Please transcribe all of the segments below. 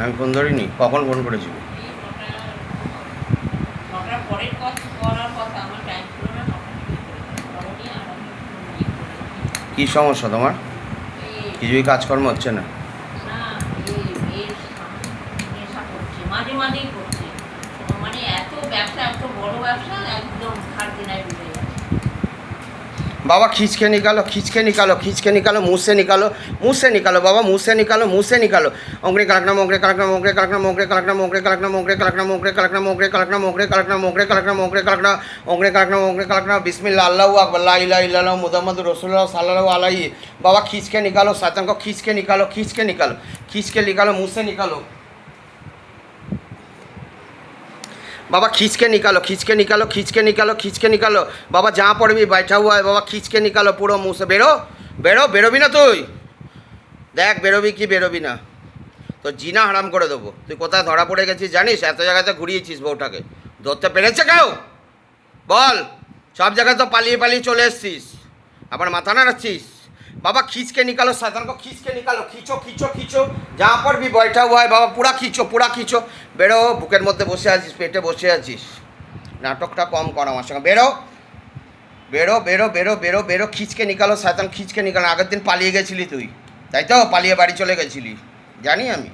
আমি ফোন ধরিনি, কখন ফোন করেছি? নটার পরের করার কথা, আমার টাইম ছিল না, তখনই আর আমি কী সমস্যা তোমার? কিছুই কাজকর্ম হচ্ছে না? না, নেশা করছে, মাঝে মাঝেই করছে। মানে এত ব্যবসা, এত বড় ব্যবসা, একদম ধার দিনায় ডুবে যাচ্ছে। बाबा खींच के निकालो, खींच के निकालो, खींच के निकालो, मुंह से निकालो, मुंह से निकालो बाबा, मुंह से निकालो, मुंह से निकालो। ओंगरे कलकना मोंगरे कलकना मोंगरे कलकना मोंगरे कलकना मोंगरे कलकना मोंगरे कलकना मोंगरे कलकना मोंगरे कलकना मोंगरे कलकना मोंगरे कलकना मोंगरे कलकना ओंगरे कलकना मोंगरे कलकना बिस्मिल्लाह अल्लाहु अकबर ला इलाहा इल्लल्लाह मुहम्मद रसूलुल्लाह सल्लल्लाहु अलैहि। बाबा खींच के निकालो, शैतान को खींच के निकालो, खींच के निकालो, खींच के निकालो, मुंह से निकालो बाबा, खींच के निकालो, खींच के निकालो, खींच के निकालो, खींच के निकालो बाबा, जहाँ पर भी बैठा हुआ है बाबा खींच के निकालो पूरा मुंह से। बेरो बेरो बेरोबी ना তুই দেখ, বেরোবি কি বেরোবি না, তো জিনা হারাম করে দেবো। তুই কোথায় ধরা পড়ে গেছিস জানিস? এত জায়গাতে ঘুরিয়েছিস বউটাকে, ধরতে পেরেছে কেউ? বল, সব জায়গায় তো পালিয়ে পালিয়ে চলে এসছিস, আবার মাথা নাড়াচ্ছিস। बाबा खींच के निकालो, शैतान को खींच के निकालो, खींचो खींचो खींचो, जहाँ पर भी बैठा हुआ है बाबा पूरा खींचो, पूरा खींचो। बेरो, बुकेर मध्य बसे आছিস, पेटे बसे आছিস, नाटकটা कम कर আমার সঙ্গে। बेरो बेरो बेरो बेरो बेरो बेरो, खींच के निकालो शैतान, खींच के निकालो। আগের দিন পালিয়ে গেছিলি তুই, তাই তো? পালিয়ে বাড়ি চলে গেছিলি, জানি আমি।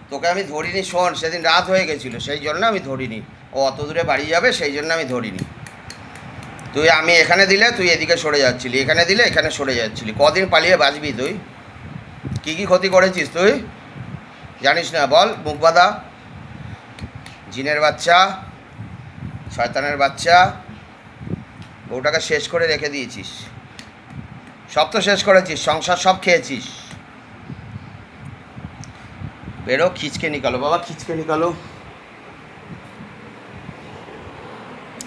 তোকে আমি ধরিনি, শোন, সেদিন রাত হয়ে গেছিলো, সেই জন্য আমি ধরিনি। ও অত দূরে বাড়ি যাবে সেই জন্য আমি ধরিনি। তুই আমি এখানে দিলে তুই এদিকে সরে যাচ্ছিলি, এখানে দিলে এখানে সরে যাচ্ছিলি। কদিন পালিয়ে বাঁচবি তুই? কী কী ক্ষতি করেছিস তুই জানিস না? বল, মুখ বাঁধা জিনের বাচ্চা, শয়তানের বাচ্চা। বউটাকে শেষ করে রেখে দিয়েছিস, সব তো শেষ করেছিস, সংসার সব খেয়েছিস। বেরো, খিচকে নিকালো বাবা, খিচকে নিকালো,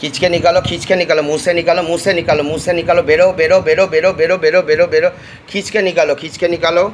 खींच के निकालो, खींच के निकालो, मुंह से निकालो, मुंह से निकालो, मुंह से निकालो। बेरो बेरो बेरो बेरो बेरो बेरो बेरो बेरो, खींच के निकालो, खींच के निकालो।